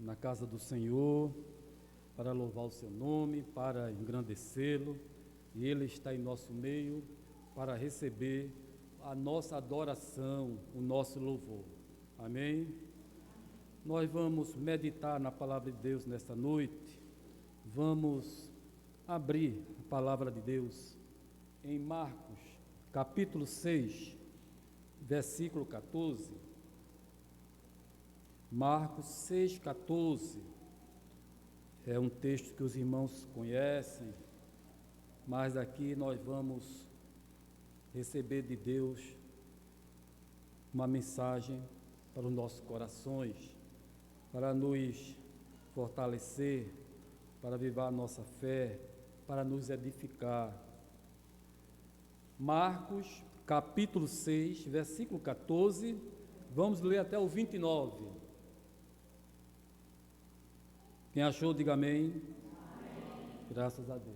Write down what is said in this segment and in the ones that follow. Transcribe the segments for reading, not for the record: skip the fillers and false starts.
na casa do Senhor, para louvar o seu nome, para engrandecê-lo, e Ele está em nosso meio para receber a nossa adoração, o nosso louvor. Amém? Nós vamos meditar na palavra de Deus nesta noite. Vamos abrir a palavra de Deus em Marcos, capítulo 6, versículo 14. Marcos 6, 14. É um texto que os irmãos conhecem, mas aqui nós vamos receber de Deus uma mensagem para os nossos corações, para nos fortalecer, para avivar a nossa fé, para nos edificar. Marcos, capítulo 6, versículo 14, vamos ler até o 29. Quem achou, diga amém. Amém. Graças a Deus.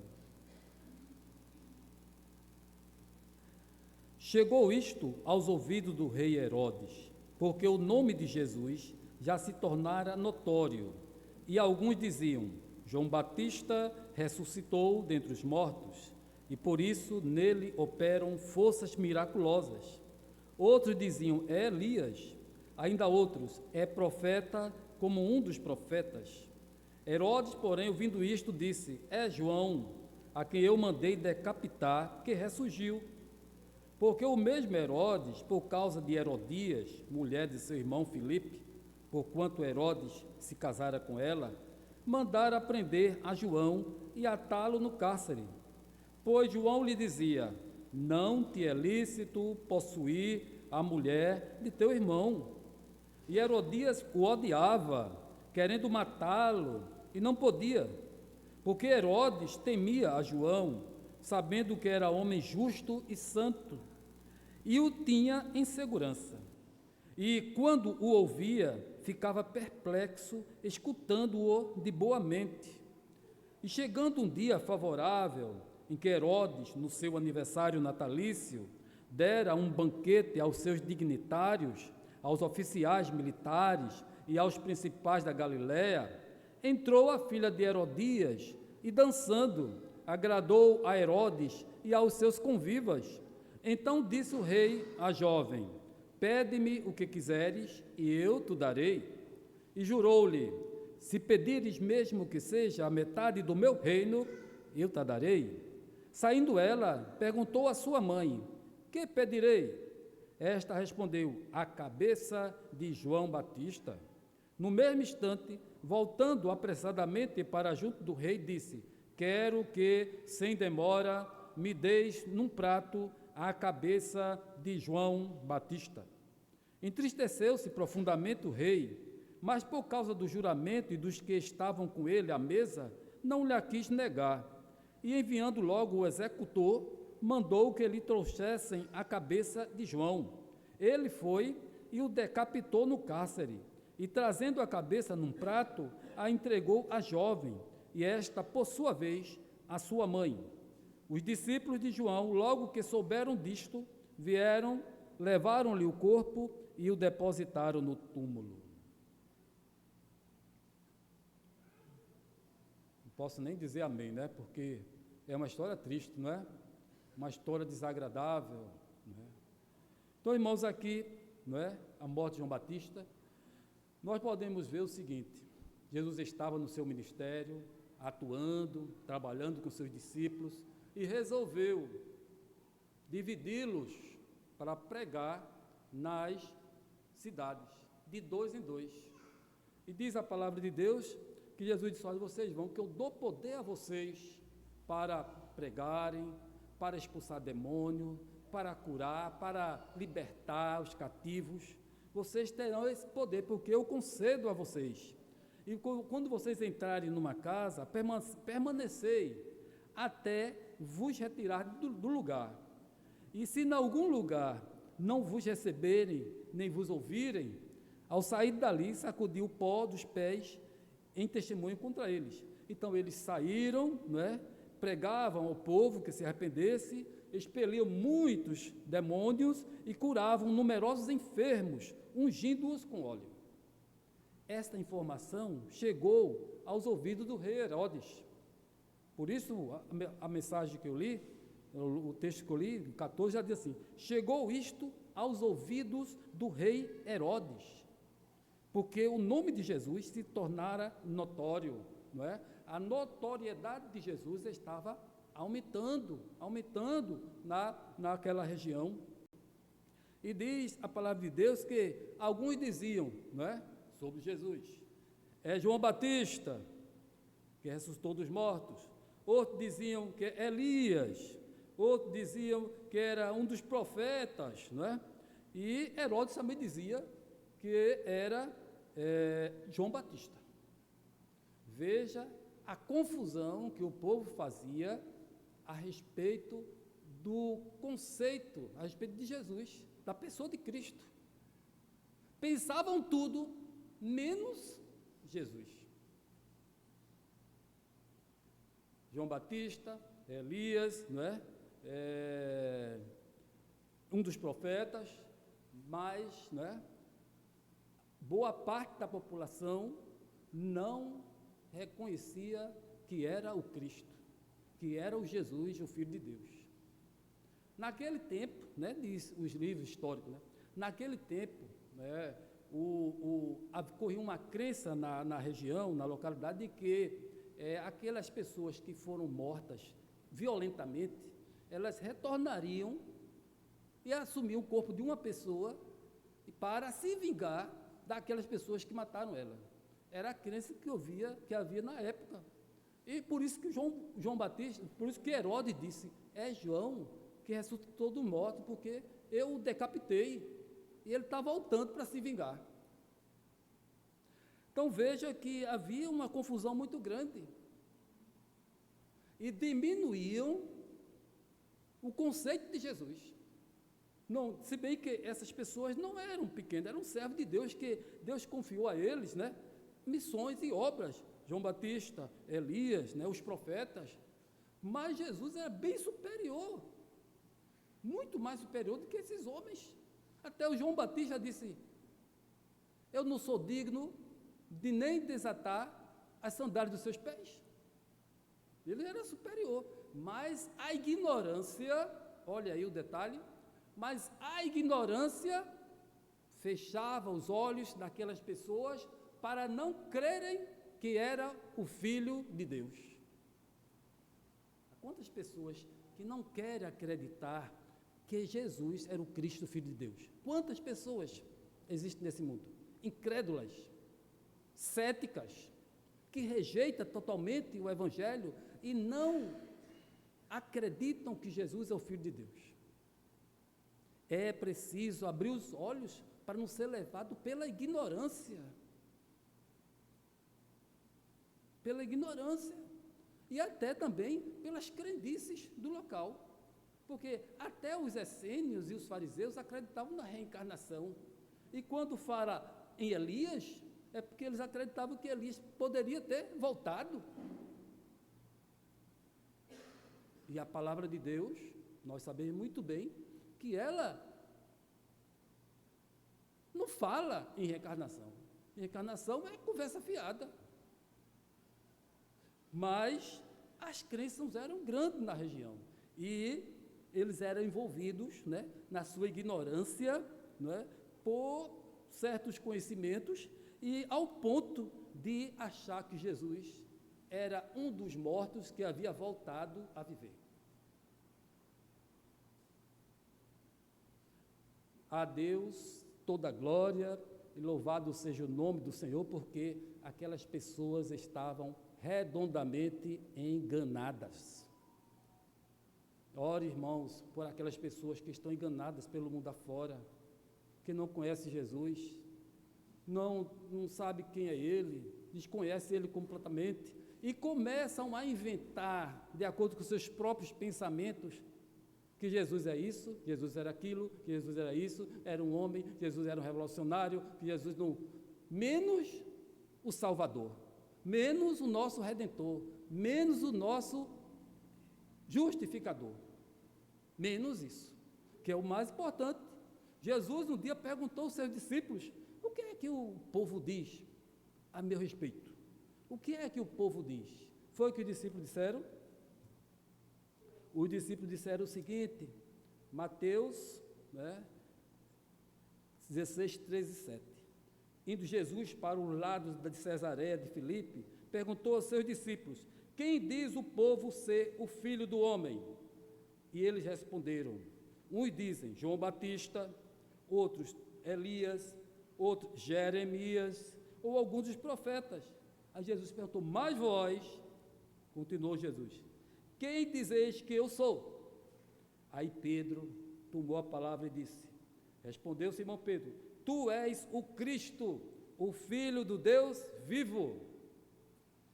Chegou isto aos ouvidos do rei Herodes, porque o nome de Jesus já se tornara notório, e alguns diziam: João Batista ressuscitou dentre os mortos, e por isso nele operam forças miraculosas. Outros diziam: é Elias. Ainda outros: é profeta, como um dos profetas. Herodes, porém, ouvindo isto, disse: é João, a quem eu mandei decapitar, que ressurgiu. Porque o mesmo Herodes, por causa de Herodias, mulher de seu irmão Filipe, porquanto Herodes se casara com ela, mandara prender a João e atá-lo no cárcere. Pois João lhe dizia: não te é lícito possuir a mulher de teu irmão. E Herodias o odiava, querendo matá-lo, e não podia, porque Herodes temia a João, sabendo que era homem justo e santo, e o tinha em segurança. E quando o ouvia, ficava perplexo, escutando-o de boa mente. E chegando um dia favorável, em que Herodes, no seu aniversário natalício, dera um banquete aos seus dignitários, aos oficiais militares e aos principais da Galiléia, entrou a filha de Herodias e, dançando, agradou a Herodes e aos seus convivas. Então disse o rei à jovem: pede-me o que quiseres e eu te darei. E jurou-lhe: se pedires mesmo que seja a metade do meu reino, eu te darei. Saindo ela, perguntou à sua mãe: que pedirei? Esta respondeu: a cabeça de João Batista. No mesmo instante, voltando apressadamente para junto do rei, disse: quero que, sem demora, me deis num prato a cabeça de João Batista. Entristeceu-se profundamente o rei, mas por causa do juramento e dos que estavam com ele à mesa, não lhe quis negar. E enviando logo o executor, mandou que lhe trouxessem a cabeça de João. Ele foi e o decapitou no cárcere, e trazendo a cabeça num prato, a entregou à jovem, e esta, por sua vez, à sua mãe. Os discípulos de João, logo que souberam disto, vieram, levaram-lhe o corpo e o depositaram no túmulo. Não posso nem dizer amém, né? Porque é uma história triste, não é? Uma história desagradável, não é? Então, irmãos, aqui, não é? A morte de João Batista, nós podemos ver o seguinte: Jesus estava no seu ministério, atuando, trabalhando com seus discípulos, e resolveu dividi-los para pregar nas cidades, de dois em dois. E diz a palavra de Deus que Jesus disse: olha, vocês vão, que eu dou poder a vocês para pregarem, para expulsar demônio, para curar, para libertar os cativos. Vocês terão esse poder, porque eu concedo a vocês. E quando vocês entrarem numa casa, permanecei até vos retirar do lugar. E se em algum lugar não vos receberem, nem vos ouvirem, ao sair dali, sacudiu o pó dos pés em testemunho contra eles. Então eles saíram, não é? Pregavam ao povo que se arrependesse, expeliam muitos demônios e curavam numerosos enfermos, ungindo-os com óleo. esta informação chegou aos ouvidos do rei Herodes. Por isso, a mensagem que eu li, o texto que eu li, 14, já diz assim: chegou isto aos ouvidos do rei Herodes, porque o nome de Jesus se tornara notório, não é? A notoriedade de Jesus estava aumentando naquela região. E diz a palavra de Deus que alguns diziam, não é, sobre Jesus: é João Batista, que ressuscitou dos mortos. Outros diziam que é Elias. Outros diziam que era um dos profetas, não é? E Herodes também dizia que era João Batista. Veja a confusão que o povo fazia a respeito do conceito, a respeito de Jesus, da pessoa de Cristo. Pensavam tudo menos Jesus. João Batista, Elias, não é? Um dos profetas, mas, não é? Boa parte da população não reconhecia que era o Cristo, que era o Jesus, o Filho de Deus. Naquele tempo, né, diz os livros históricos, né, naquele tempo, né, ocorria uma crença na região, na localidade, de que aquelas pessoas que foram mortas violentamente, elas retornariam e assumiam o corpo de uma pessoa para se vingar daquelas pessoas que mataram ela. Era a crença que havia na época. E por isso que João Batista, por isso que Herodes disse: é João que ressuscitou do morto, porque eu o decapitei, e ele está voltando para se vingar. Então veja que havia uma confusão muito grande, e diminuíam o conceito de Jesus. Não, se bem que essas pessoas não eram pequenas, eram servos de Deus, que Deus confiou a eles, né, missões e obras. João Batista, Elias, né, os profetas. Mas Jesus era bem superior, muito mais superior do que esses homens. Até o João Batista disse: eu não sou digno de nem desatar as sandálias dos seus pés. Ele era superior, mas a ignorância, olha aí o detalhe, mas a ignorância fechava os olhos daquelas pessoas para não crerem que era o Filho de Deus. Há quantas pessoas que não querem acreditar que Jesus era o Cristo, Filho de Deus? Quantas pessoas existem nesse mundo? Incrédulas, céticas, que rejeitam totalmente o Evangelho e não acreditam que Jesus é o Filho de Deus. É preciso abrir os olhos para não ser levado pela ignorância. Pela ignorância. E até também pelas crendices do local. Porque até os essênios e os fariseus acreditavam na reencarnação. E quando fala em Elias, é porque eles acreditavam que Elias poderia ter voltado. E a palavra de Deus, nós sabemos muito bem, que ela não fala em reencarnação. Reencarnação é conversa fiada. Mas as crenças eram grandes na região. E eles eram envolvidos, né, na sua ignorância, né, por certos conhecimentos, e ao ponto de achar que Jesus era um dos mortos que havia voltado a viver. A Deus toda a glória e louvado seja o nome do Senhor, porque aquelas pessoas estavam redondamente enganadas. Ore, irmãos, por aquelas pessoas que estão enganadas pelo mundo afora, que não conhecem Jesus, não sabe quem é Ele, desconhece Ele completamente, e começam a inventar, de acordo com seus próprios pensamentos, que Jesus é isso, Jesus era aquilo, que Jesus era isso, era um homem, Jesus era um revolucionário, que Jesus não... menos o Salvador, menos o nosso Redentor, menos o nosso justificador, menos isso, que é o mais importante. Jesus um dia perguntou aos seus discípulos: o que é que o povo diz a meu respeito? O que é que o povo diz? Foi o que os discípulos disseram? Os discípulos disseram o seguinte, Mateus, 16, 13 e 7. Indo Jesus para o lado de Cesareia de Filipe, perguntou aos seus discípulos, quem diz o povo ser o Filho do Homem? E eles responderam, uns dizem João Batista, outros Elias, outros Jeremias, ou alguns dos profetas. Aí Jesus perguntou, mas vós, continuou Jesus, quem dizeis que eu sou? Aí Pedro tomou a palavra e disse, respondeu Simão Pedro, tu és o Cristo, o Filho do Deus vivo.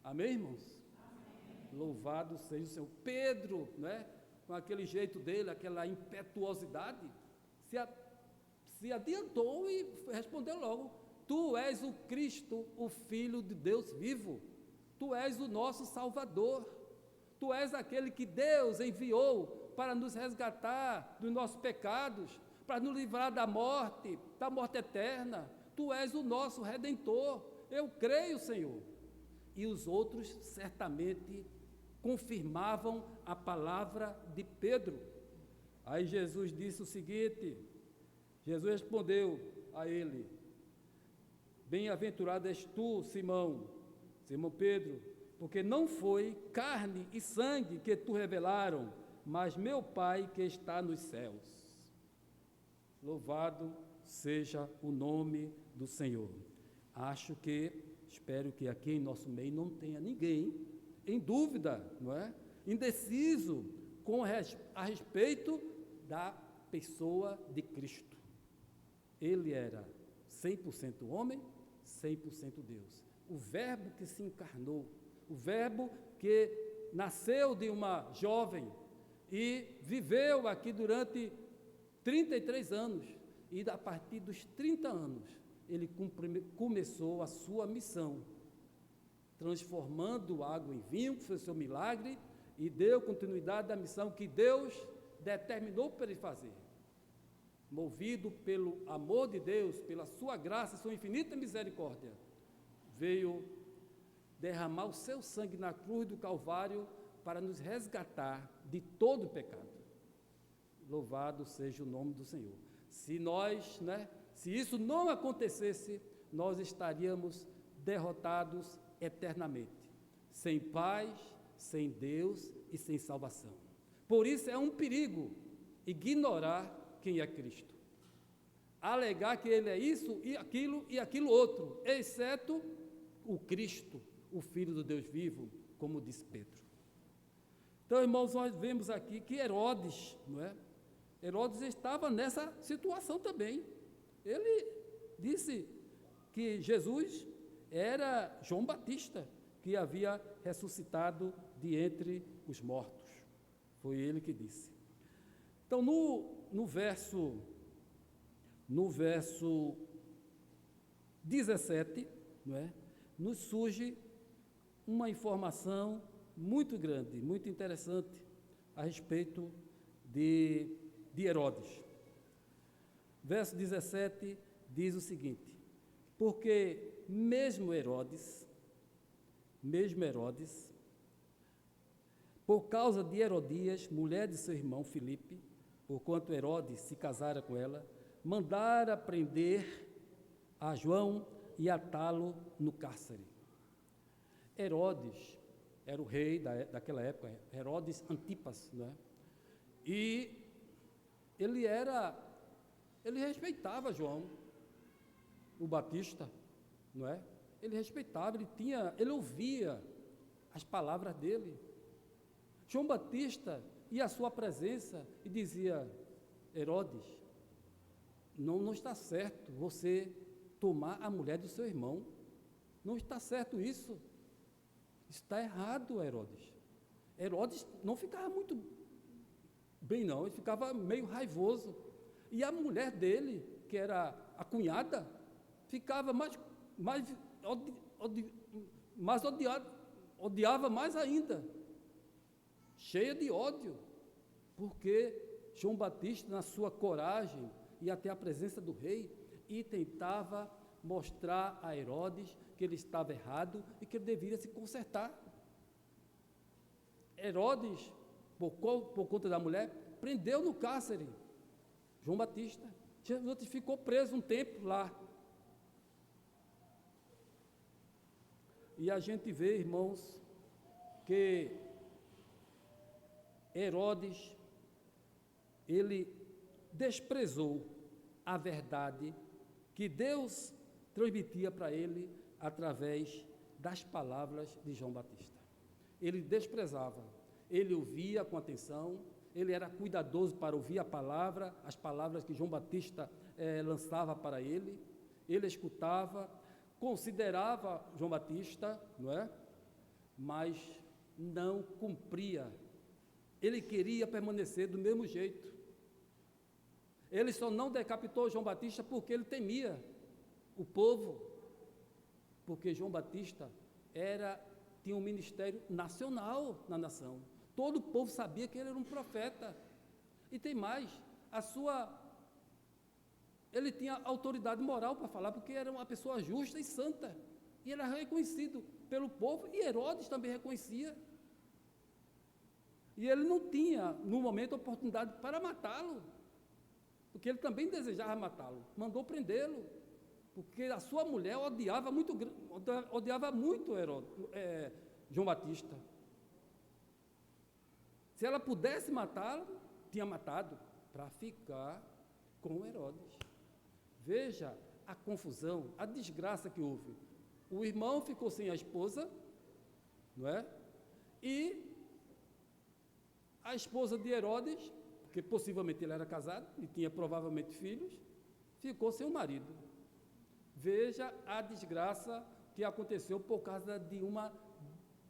Amém, irmãos? Amém. Louvado seja o Senhor. Pedro, com aquele jeito dele, aquela impetuosidade, se adiantou e respondeu logo, tu és o Cristo, o Filho de Deus vivo. Tu és o nosso Salvador. Tu és aquele que Deus enviou para nos resgatar dos nossos pecados, para nos livrar da morte eterna. Tu és o nosso Redentor. Eu creio, Senhor. E os outros certamente confirmavam a palavra de Pedro. Aí Jesus disse o seguinte, Jesus respondeu a ele, bem-aventurado és tu, Simão Pedro, porque não foi carne e sangue que tu revelaram, mas meu Pai que está nos céus. Louvado seja o nome do Senhor. Espero que aqui em nosso meio não tenha ninguém em dúvida, indeciso a respeito da pessoa de Cristo. Ele era 100% homem, 100% Deus. O verbo que se encarnou, o verbo que nasceu de uma jovem e viveu aqui durante 33 anos, e a partir dos 30 anos, ele começou a sua missão, transformando água em vinho, que foi o seu milagre, e deu continuidade à missão que Deus determinou para ele fazer. Movido pelo amor de Deus, pela sua graça, sua infinita misericórdia, veio derramar o seu sangue na cruz do Calvário para nos resgatar de todo o pecado. Louvado seja o nome do Senhor. Se isso não acontecesse, nós estaríamos derrotados eternamente, sem paz, sem Deus e sem salvação. Por isso é um perigo ignorar quem é Cristo, alegar que ele é isso e aquilo outro, exceto o Cristo, o Filho do Deus vivo, como disse Pedro. Então, irmãos, nós vemos aqui que Herodes, Herodes estava nessa situação também. Ele disse que Jesus era João Batista, que havia ressuscitado de entre os mortos. Foi ele que disse. Então, no verso 17, nos surge uma informação muito grande, muito interessante a respeito de Herodes. Verso 17 diz o seguinte, porque mesmo Herodes, por causa de Herodias, mulher de seu irmão Filipe, porquanto Herodes se casara com ela, mandara prender a João e atá-lo no cárcere. Herodes era o rei daquela época, Herodes Antipas, e ele respeitava João, o Batista, Ele respeitava, ele ouvia as palavras dele. João Batista ia à sua presença e dizia, Herodes, não está certo você tomar a mulher do seu irmão, não está certo isso está errado, Herodes. Herodes não ficava muito bem não, ele ficava meio raivoso, e a mulher dele, que era a cunhada, ficava odiava mais ainda, cheia de ódio, porque João Batista, na sua coragem, ia até a presença do rei e tentava mostrar a Herodes que ele estava errado e que ele deveria se consertar. Herodes, por conta da mulher, prendeu no cárcere João Batista. Jesus ficou preso um tempo lá. E a gente vê, irmãos, que Herodes, ele desprezou a verdade que Deus transmitia para ele através das palavras de João Batista. Ele desprezava, ele ouvia com atenção, ele era cuidadoso para ouvir a palavra, as palavras que João Batista lançava para ele escutava, considerava João Batista, não é? Mas não cumpria. Ele queria permanecer do mesmo jeito. Ele só não decapitou João Batista porque ele temia o povo, porque João Batista tinha um ministério nacional na nação. Todo o povo sabia que ele era um profeta. E tem mais, ele tinha autoridade moral para falar, porque era uma pessoa justa e santa. E ele era reconhecido pelo povo, e Herodes também reconhecia. E ele não tinha, no momento, oportunidade para matá-lo, porque ele também desejava matá-lo. Mandou prendê-lo, porque a sua mulher odiava muito João Batista. Se ela pudesse matá-lo, tinha matado, para ficar com Herodes. Veja a confusão, a desgraça que houve. O irmão ficou sem a esposa, não é? E a esposa de Herodes, porque possivelmente ele era casado e tinha provavelmente filhos, ficou sem o marido. Veja a desgraça que aconteceu por causa de uma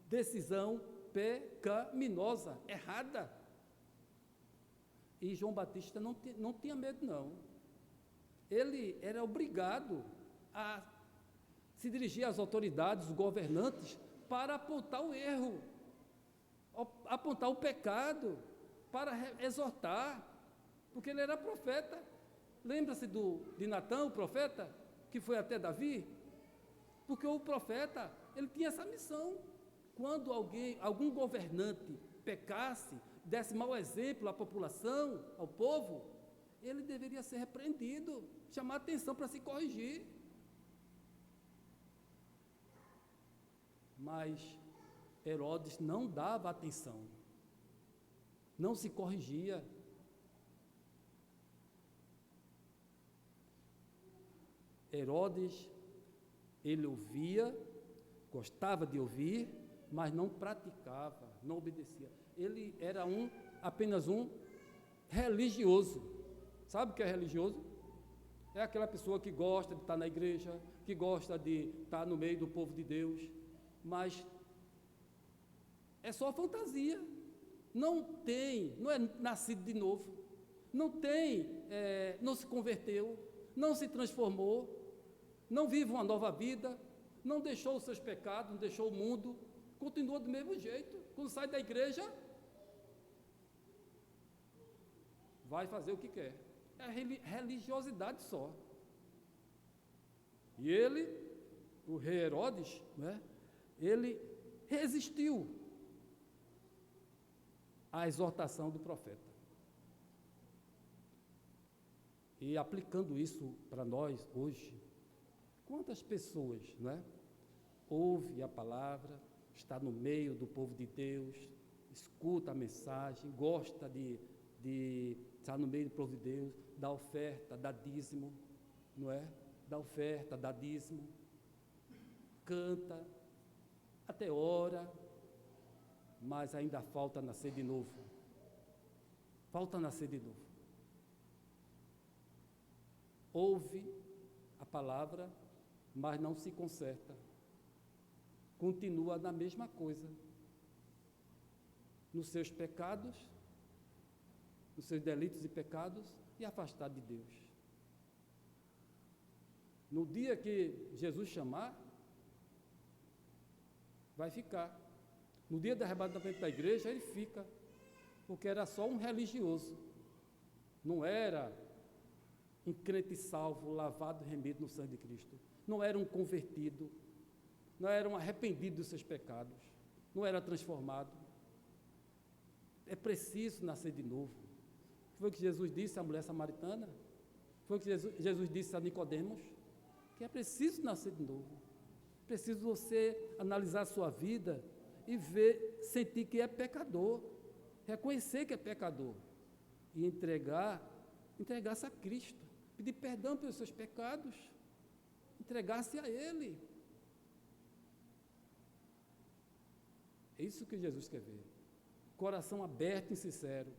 decisão pecaminosa, errada. E João Batista não tinha medo, não. Ele era obrigado a se dirigir às autoridades, os governantes, para apontar o erro, apontar o pecado, para exortar, porque ele era profeta. Lembra-se de Natã, o profeta, que foi até Davi? Porque o profeta, ele tinha essa missão. Quando algum governante pecasse, desse mau exemplo à população, ao povo, ele deveria ser repreendido, chamar atenção para se corrigir. Mas Herodes não dava atenção, não se corrigia. Herodes, ele ouvia, gostava de ouvir, mas não praticava, não obedecia. Ele era apenas um religioso. Sabe o que é religioso? É aquela pessoa que gosta de estar na igreja, que gosta de estar no meio do povo de Deus, mas é só fantasia. Não é nascido de novo, não se converteu, não se transformou, não vive uma nova vida, não deixou os seus pecados, não deixou o mundo, continua do mesmo jeito. Quando sai da igreja, vai fazer o que quer. É religiosidade só. E ele, o rei Herodes, né, ele resistiu à exortação do profeta. E aplicando isso para nós hoje, quantas pessoas, né, ouve a palavra, está no meio do povo de Deus, escuta a mensagem, gosta de estar no meio do povo de Deus, dá oferta, dá dízimo, não é? Dá oferta, dá dízimo, canta, até ora, mas ainda falta nascer de novo. Falta nascer de novo. Ouve a palavra, mas não se conserta. Continua na mesma coisa, nos seus pecados, nos seus delitos e pecados, e afastado de Deus. No dia que Jesus chamar, vai ficar. No dia do arrebatamento da igreja, ele fica, porque era só um religioso, não era um crente salvo, lavado e remido no sangue de Cristo. não era um convertido, não era um arrependido dos seus pecados, não era transformado. É preciso nascer de novo. Foi o que Jesus disse à mulher samaritana, foi o que Jesus disse a Nicodemos, que é preciso nascer de novo. Preciso você analisar a sua vida e ver, sentir que é pecador, reconhecer que é pecador e entregar-se a Cristo, pedir perdão pelos seus pecados, entregar-se a Ele. É isso que Jesus quer ver. Coração aberto e sincero,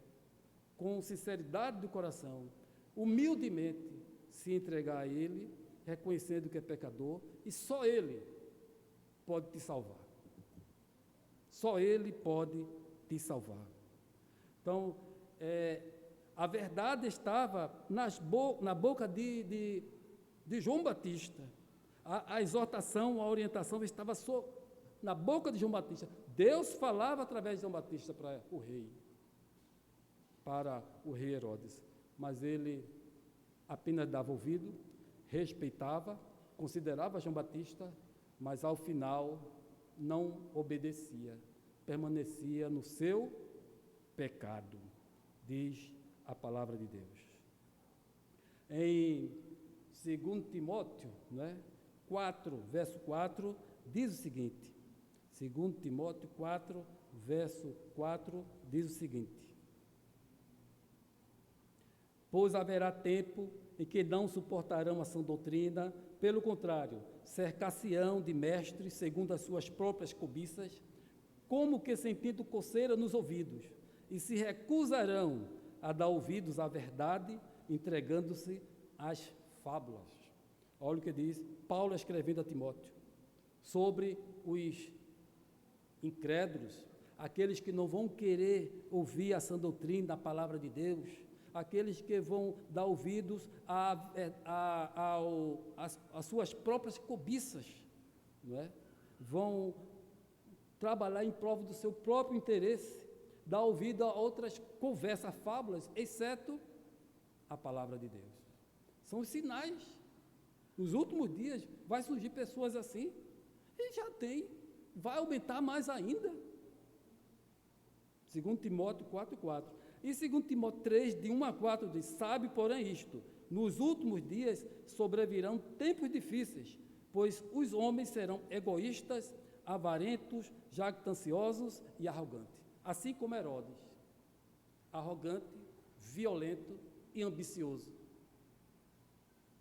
com sinceridade do coração, humildemente se entregar a Ele, reconhecendo que é pecador, e só Ele pode te salvar. Só Ele pode te salvar. Então, a verdade estava na boca de João Batista. A exortação, a orientação estava na boca de João Batista. Deus falava através de João Batista para o rei Herodes, mas ele apenas dava ouvido, respeitava, considerava João Batista, mas ao final não obedecia, permanecia no seu pecado, diz a palavra de Deus. Em 2 Timóteo, 4, verso 4, diz o seguinte, 2 Timóteo 4, verso 4, diz o seguinte: pois haverá tempo em que não suportarão a sã doutrina, pelo contrário, cercar-se-ão de mestres segundo as suas próprias cobiças, como que sentindo coceira nos ouvidos, e se recusarão a dar ouvidos à verdade, entregando-se às fábulas. Olha o que diz Paulo escrevendo a Timóteo, sobre os incrédulos, aqueles que não vão querer ouvir a sã doutrina, a palavra de Deus, aqueles que vão dar ouvidos às suas próprias cobiças, vão trabalhar em prol do seu próprio interesse, dar ouvido a outras conversas, fábulas, exceto a palavra de Deus. São os sinais. Nos últimos dias vai surgir pessoas assim, e já tem, vai aumentar mais ainda. 2 Timóteo 4,4. E 2 Timóteo 3, de 1 a 4, diz: sabe, porém, isto, nos últimos dias sobrevirão tempos difíceis, pois os homens serão egoístas, avarentos, jactanciosos e arrogantes, assim como Herodes, arrogante, violento e ambicioso,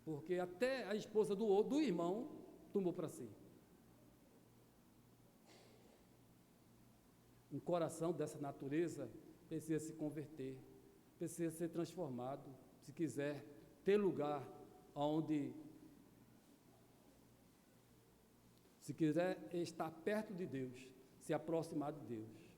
porque até a esposa do irmão tomou para si. Um coração dessa natureza precisa se converter, precisa ser transformado, se quiser ter lugar onde, se quiser estar perto de Deus, se aproximar de Deus.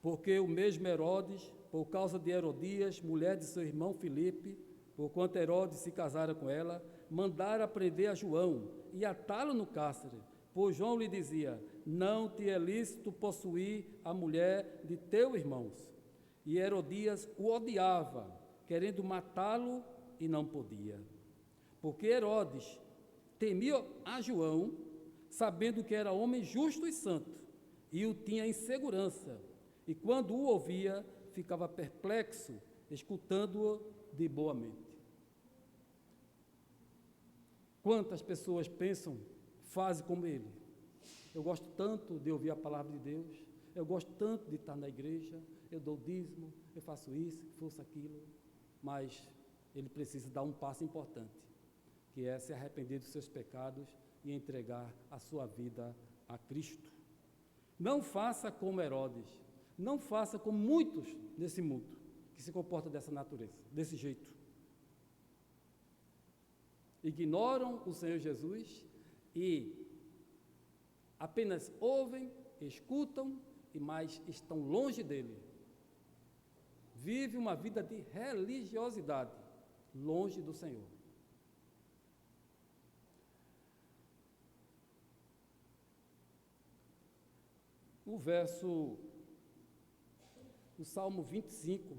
Porque o mesmo Herodes, por causa de Herodias, mulher de seu irmão Filipe, porquanto Herodes se casara com ela, mandara prender a João e atá-lo no cárcere, pois João lhe dizia: não te é lícito possuir a mulher de teu irmão. E Herodias o odiava, querendo matá-lo, e não podia. Porque Herodes temia a João, sabendo que era homem justo e santo, e o tinha em segurança, e quando o ouvia, ficava perplexo, escutando-o de boa mente. Quantas pessoas pensam, fazem como ele? Eu gosto tanto de ouvir a palavra de Deus, eu gosto tanto de estar na igreja, eu dou dízimo, eu faço isso, faço aquilo, mas ele precisa dar um passo importante, que é se arrepender dos seus pecados e entregar a sua vida a Cristo. Não faça como Herodes, não faça como muitos nesse mundo, que se comportam dessa natureza, desse jeito. Ignoram o Senhor Jesus e apenas ouvem, escutam, mas estão longe dele. Vive uma vida de religiosidade, longe do Senhor. O Salmo 25,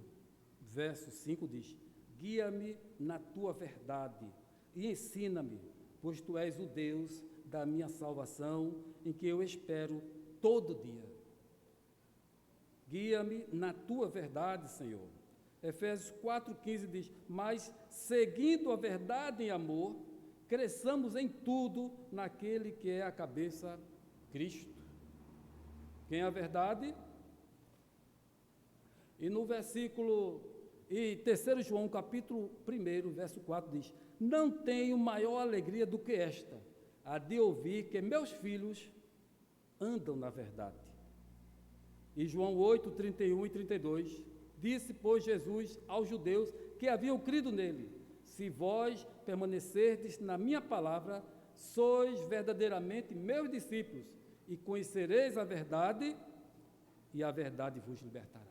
verso 5 diz: Guia-me na tua verdade e ensina-me, pois tu és o Deus da minha salvação, em que eu espero todo dia. Guia-me na tua verdade, Senhor. Efésios 4,15 diz: mas seguindo a verdade em amor, cresçamos em tudo naquele que é a cabeça, Cristo. Quem é a verdade? E no versículo, e 3 João, capítulo 1, verso 4 diz: não tenho maior alegria do que esta, a de ouvir que meus filhos andam na verdade. E João 8, 31 e 32, disse, pois, Jesus aos judeus que haviam crido nele: se vós permanecerdes na minha palavra, sois verdadeiramente meus discípulos, e conhecereis a verdade, e a verdade vos libertará.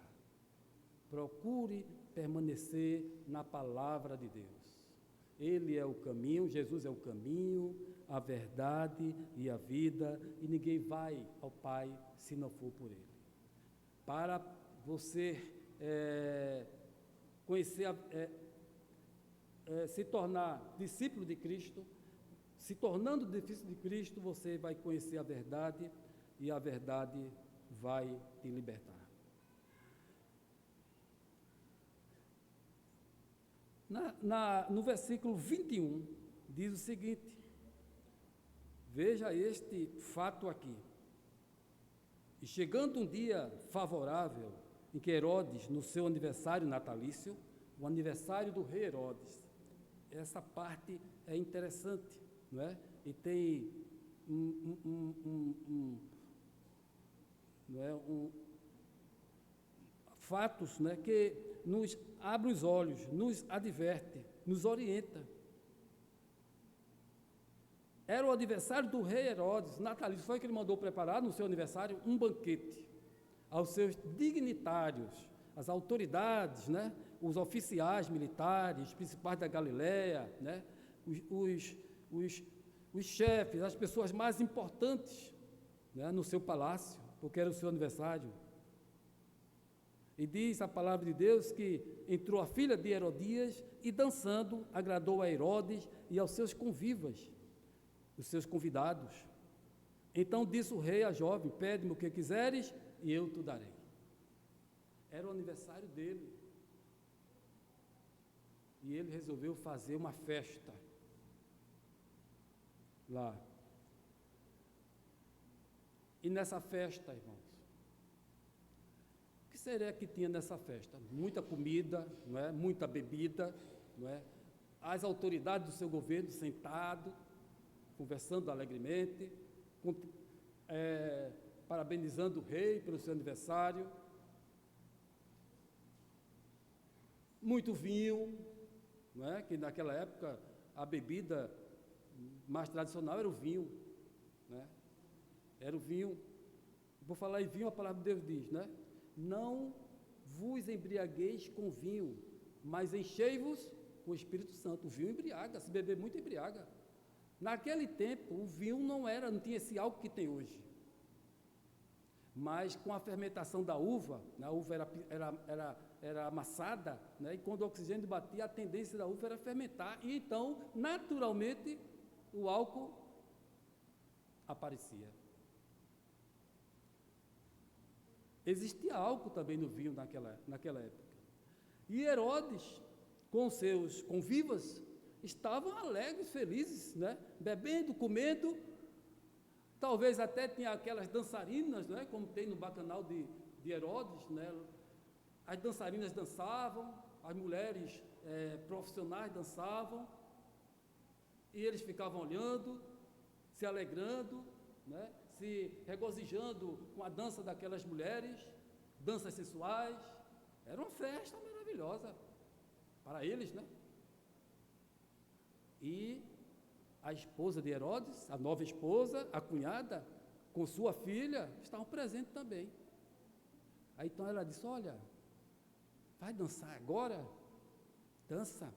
Procure permanecer na palavra de Deus. Ele é o caminho, Jesus é o caminho, a verdade e a vida, e ninguém vai ao Pai se não for por Ele. Para você conhecer, se tornar discípulo de Cristo, se tornando discípulo de Cristo, você vai conhecer a verdade e a verdade vai te libertar. No versículo 21, diz o seguinte: veja este fato aqui. E chegando um dia favorável, em que Herodes, no seu aniversário natalício, o aniversário do rei Herodes, essa parte é interessante, não é? E tem fatos, né, que nos abre os olhos, nos adverte, nos orienta. Era o aniversário do rei Herodes, natalício, foi que ele mandou preparar no seu aniversário um banquete aos seus dignitários, as autoridades, né, os oficiais militares, principais da Galileia, né, os chefes, as pessoas mais importantes, né, no seu palácio, porque era o seu aniversário. E diz a palavra de Deus que entrou a filha de Herodias e, dançando, agradou a Herodes e aos seus convivas, os seus convidados. Então disse o rei à jovem: pede-me o que quiseres e eu te darei. Era o aniversário dele. E ele resolveu fazer uma festa lá. E nessa festa, irmãos, o que seria que tinha nessa festa? Muita comida, não é? Muita bebida, não é? As autoridades do seu governo sentado, conversando alegremente, parabenizando o rei pelo seu aniversário. Muito vinho, não é? Que naquela época a bebida mais tradicional era o vinho, né? Era o vinho. Vou falar em vinho, a palavra de Deus diz, né? Não vos embriagueis com vinho, mas enchei-vos com o Espírito Santo. O vinho embriaga, se beber muito embriaga. Naquele tempo, o vinho não tinha esse álcool que tem hoje. Mas com a fermentação da uva, a uva era amassada, né? E quando o oxigênio batia, a tendência da uva era fermentar, e então, naturalmente, o álcool aparecia. Existia álcool também no vinho naquela época. E Herodes, com seus convivas, estavam alegres, felizes, né? Bebendo, comendo. Talvez até tinha aquelas dançarinas, né? Como tem no bacanal de Herodes, né? As dançarinas dançavam, as mulheres profissionais dançavam, e eles ficavam olhando, se alegrando, né? Se regozijando com a dança daquelas mulheres, danças sensuais. Era uma festa maravilhosa para eles, né? E a esposa de Herodes, a nova esposa, a cunhada, com sua filha, estavam presentes também. Aí então ela disse: olha, vai dançar agora? Dança.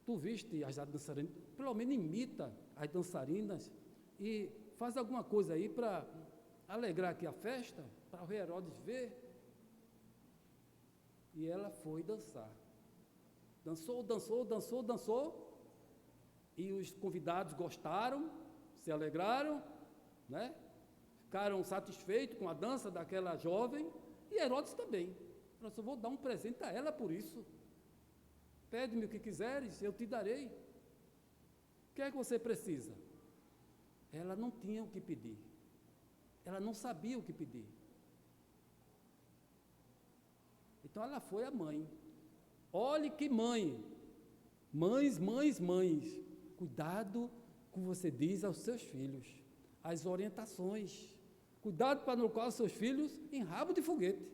Tu viste as dançarinas? Pelo menos imita as dançarinas e faz alguma coisa aí para alegrar aqui a festa, para o rei Herodes ver. E ela foi dançar. Dançou, dançou, dançou, dançou, e os convidados gostaram, se alegraram, né? Ficaram satisfeitos com a dança daquela jovem, e Herodes também. Eu só vou dar um presente a ela por isso. Pede-me o que quiseres, eu te darei. O que é que você precisa? Ela não tinha o que pedir. Ela não sabia o que pedir. Então ela foi a mãe. Olhe que mãe. Mães, mães, mães. Cuidado com o que você diz aos seus filhos. As orientações. Cuidado para não colocar os seus filhos em rabo de foguete.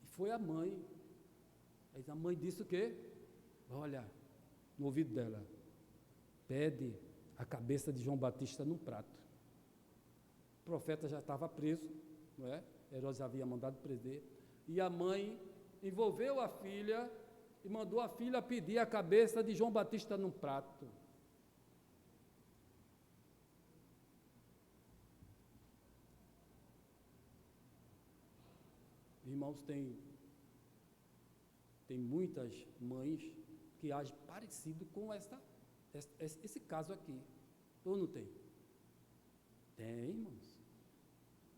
E foi a mãe. A mãe disse o quê? Olha, no ouvido dela, pede a cabeça de João Batista num prato. O profeta já estava preso, não é? Herodes havia mandado prender. E a mãe envolveu a filha e mandou a filha pedir a cabeça de João Batista num prato. Irmãos, tem muitas mães que agem parecido com esse caso aqui. Ou não tem? Tem, irmãos.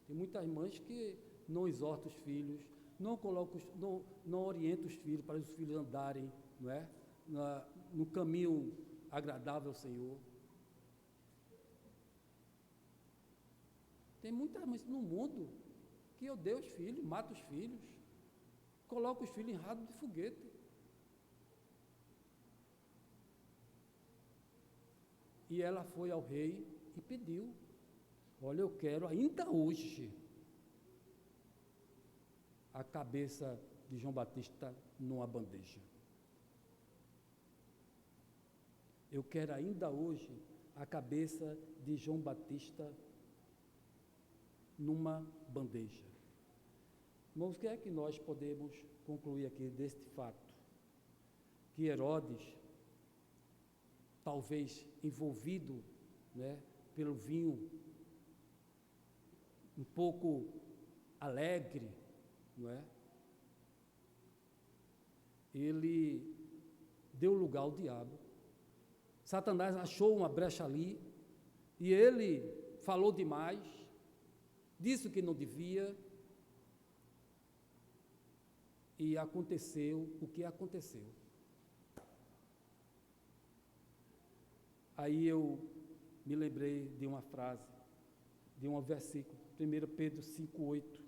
Tem muitas mães que não exortam os filhos, não orientam os filhos para os filhos andarem, não é? No caminho agradável ao Senhor. Tem muitas mães no mundo que odeia os filhos, mata os filhos, coloca os filhos em rabo de foguete. E ela foi ao rei e pediu: olha, eu quero ainda hoje a cabeça de João Batista numa bandeja. Eu quero ainda hoje a cabeça de João Batista numa bandeja. Irmãos, o que é que nós podemos concluir aqui deste fato? Que Herodes, talvez envolvido, né, pelo vinho, um pouco alegre, não é? Ele deu lugar ao diabo. Satanás achou uma brecha ali e ele falou demais, disse o que não devia, e aconteceu o que aconteceu. Aí eu me lembrei de uma frase, de um versículo, 1 Pedro 5,8.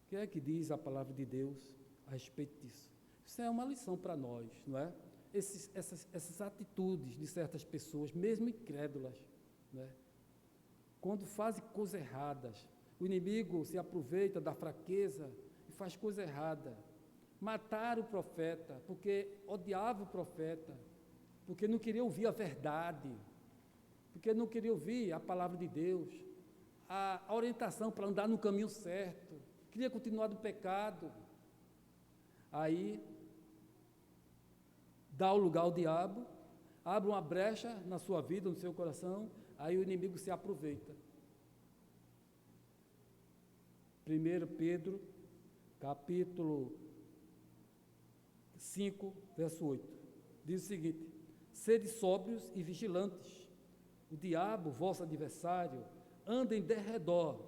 O que é que diz a palavra de Deus a respeito disso? Isso é uma lição para nós, não é? Essas atitudes de certas pessoas, mesmo incrédulas, não é? Quando fazem coisas erradas, o inimigo se aproveita da fraqueza e faz coisa errada. Mataram o profeta, porque odiava o profeta, porque não queria ouvir a verdade, porque não queria ouvir a palavra de Deus, a orientação para andar no caminho certo, queria continuar no pecado. Aí, dá o lugar ao diabo, abre uma brecha na sua vida, no seu coração, aí o inimigo se aproveita. 1 Pedro, capítulo 5, verso 8, diz o seguinte: sede sóbrios e vigilantes, o diabo, vosso adversário, anda em derredor,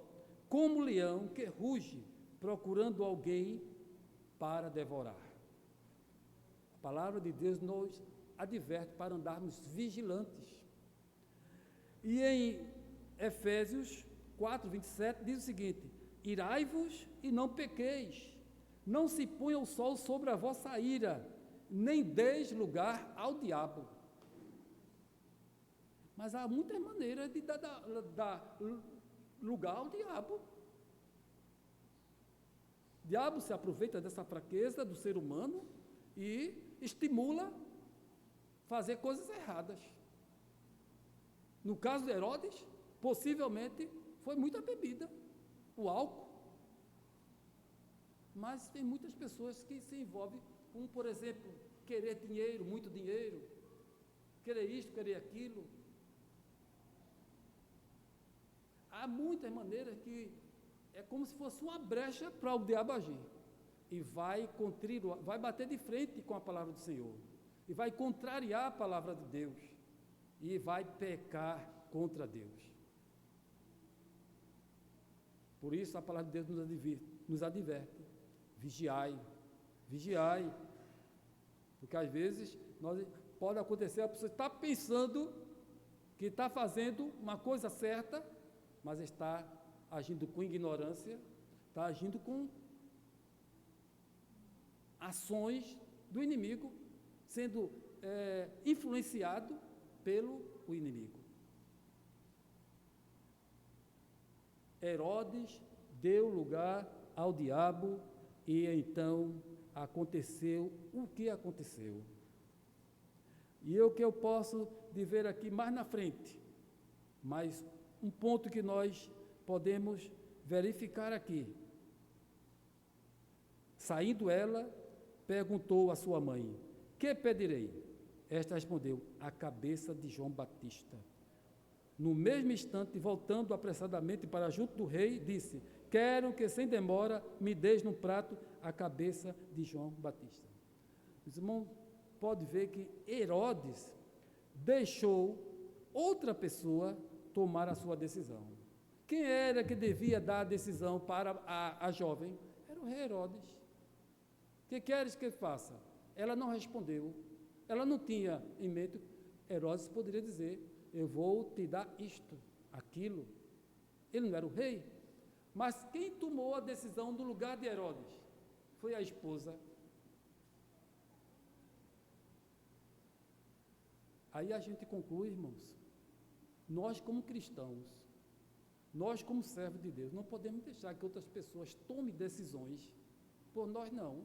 como um leão que ruge, procurando alguém para devorar. A palavra de Deus nos adverte para andarmos vigilantes. E em Efésios 4, 27, diz o seguinte: irai-vos e não pequeis, não se ponha o sol sobre a vossa ira, nem deis lugar ao diabo. Mas há muitas maneiras de dar lugar ao diabo. O diabo se aproveita dessa fraqueza do ser humano e estimula fazer coisas erradas. No caso de Herodes, possivelmente foi muita bebida, o álcool. Mas tem muitas pessoas que se envolvem com, por exemplo, querer dinheiro, muito dinheiro, querer isto, querer aquilo. Há muitas maneiras que é como se fosse uma brecha para o diabo agir. E vai bater de frente com a palavra do Senhor. E vai contrariar a palavra de Deus. E vai pecar contra Deus. Por isso a palavra de Deus nos adverte. Vigiai, vigiai. Porque às vezes pode acontecer, a pessoa está pensando que está fazendo uma coisa certa, mas está agindo com ignorância, está agindo com ações do inimigo, sendo influenciado pelo inimigo. Herodes deu lugar ao diabo e então aconteceu o que aconteceu. E o que eu posso ver aqui mais na frente, mas um ponto que nós podemos verificar aqui. Saindo ela, perguntou à sua mãe: que pedirei? Esta respondeu: a cabeça de João Batista. No mesmo instante, voltando apressadamente para junto do rei, disse: quero que sem demora me deis num prato a cabeça de João Batista. Os irmãos podem ver que Herodes deixou outra pessoa tomar a sua decisão. Quem era que devia dar a decisão para a jovem? Era o rei Herodes. O que queres que faça? Ela não respondeu. Ela não tinha em mente. Herodes poderia dizer: eu vou te dar isto, aquilo. Ele não era o rei. Mas quem tomou a decisão no lugar de Herodes? Foi a esposa. Aí a gente conclui, irmãos, nós como cristãos, nós como servos de Deus, não podemos deixar que outras pessoas tomem decisões por nós não.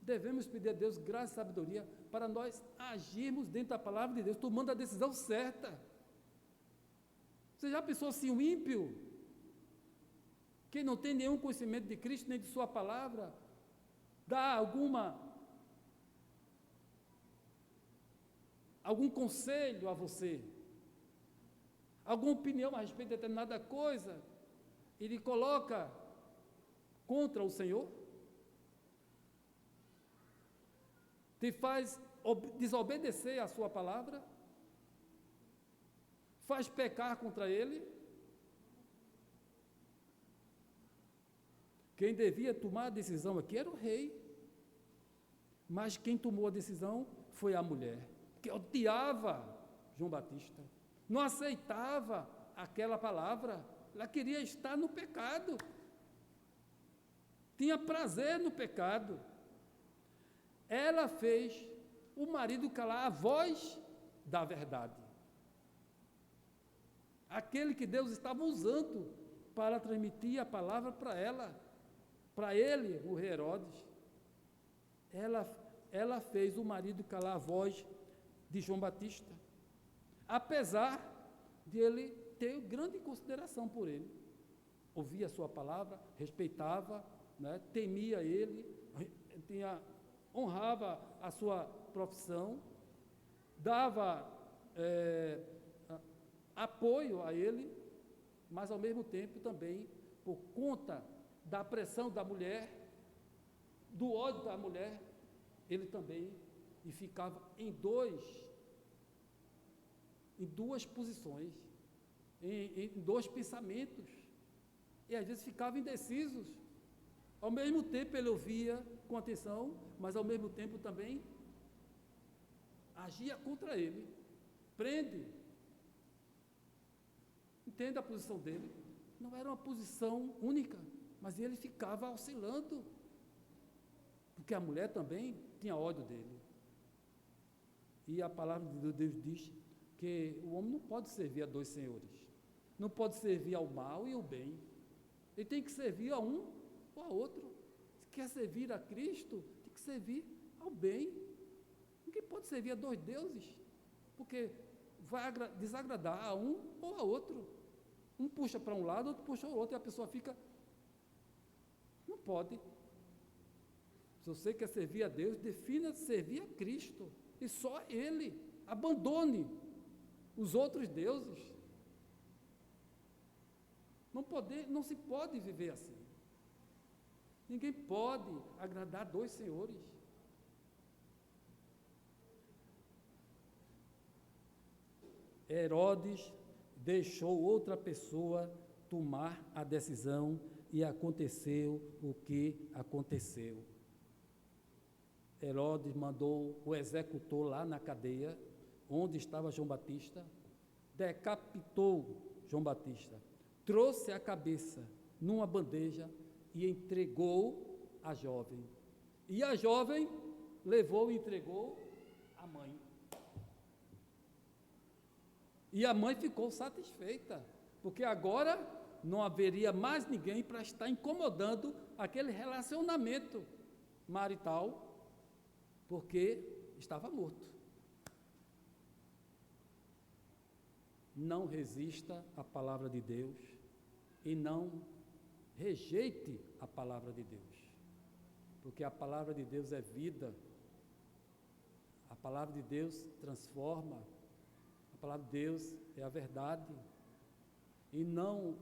Devemos pedir a Deus graça e sabedoria para nós agirmos dentro da palavra de Deus, tomando a decisão certa. Você já pensou assim, o ímpio, que não tem nenhum conhecimento de Cristo, nem de sua palavra, dá algum conselho a você, alguma opinião a respeito de determinada coisa, e lhe coloca contra o Senhor? Te faz desobedecer a sua palavra? Faz pecar contra ele? Quem devia tomar a decisão aqui era o rei, mas quem tomou a decisão foi a mulher, que odiava João Batista, não aceitava aquela palavra, ela queria estar no pecado, tinha prazer no pecado. Ela fez o marido calar a voz da verdade, aquele que Deus estava usando para transmitir a palavra para ela, para ele, o rei Herodes. Ela fez o marido calar a voz de João Batista, apesar de ele ter grande consideração por ele, ouvia a sua palavra, respeitava, né, temia ele, honrava a sua profissão, dava apoio a ele, mas ao mesmo tempo também, por conta da pressão da mulher, do ódio da mulher, ele também ficava em duas posições, em dois pensamentos, e às vezes ficava indecisos. Ao mesmo tempo ele ouvia com atenção, mas ao mesmo tempo também agia contra ele, prende. Entende a posição dele? Não era uma posição única, mas ele ficava oscilando, porque a mulher também tinha ódio dele. E a palavra de Deus diz que o homem não pode servir a dois senhores, não pode servir ao mal e ao bem, ele tem que servir a um ou a outro. Se quer servir a Cristo, tem que servir ao bem. Ninguém pode servir a dois deuses, porque vai desagradar a um ou a outro. Um puxa para um lado, outro puxa para o outro, e a pessoa fica... Não pode. Se você quer servir a Deus, defina servir a Cristo, e só Ele. Abandone os outros deuses. Não se pode viver assim. Ninguém pode agradar dois senhores. Herodes deixou outra pessoa tomar a decisão e aconteceu o que aconteceu. Herodes mandou o executor lá na cadeia, onde estava João Batista, decapitou João Batista, trouxe a cabeça numa bandeja e entregou a jovem. E a jovem levou e entregou a mãe. E a mãe ficou satisfeita, porque agora não haveria mais ninguém para estar incomodando aquele relacionamento marital, porque estava morto. Não resista à palavra de Deus e não rejeite a palavra de Deus, porque a palavra de Deus é vida, a palavra de Deus transforma, a palavra de Deus é a verdade e não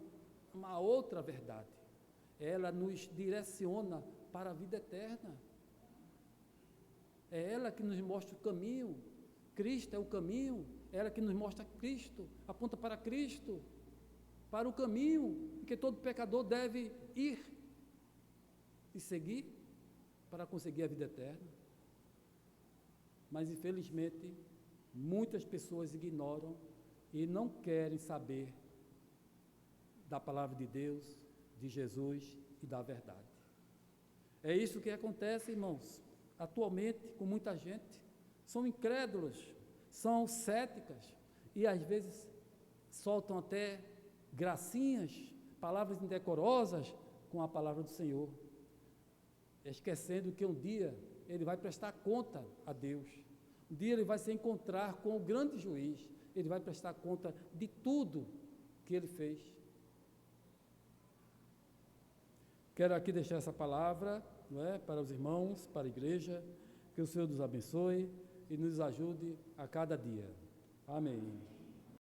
uma outra verdade. Ela nos direciona para a vida eterna. É ela que nos mostra o caminho. Cristo é o caminho. É ela que nos mostra Cristo, aponta para Cristo, para o caminho que todo pecador deve ir e seguir para conseguir a vida eterna. Mas, infelizmente, muitas pessoas ignoram e não querem saber da palavra de Deus, de Jesus e da verdade. É isso que acontece, irmãos, atualmente com muita gente. São incrédulos, são céticas e às vezes soltam até gracinhas, palavras indecorosas com a palavra do Senhor, esquecendo que um dia ele vai prestar conta a Deus. Um dia ele vai se encontrar com o grande juiz, ele vai prestar conta de tudo que ele fez. Quero aqui deixar essa palavra, para os irmãos, para a igreja, que o Senhor nos abençoe e nos ajude a cada dia. Amém.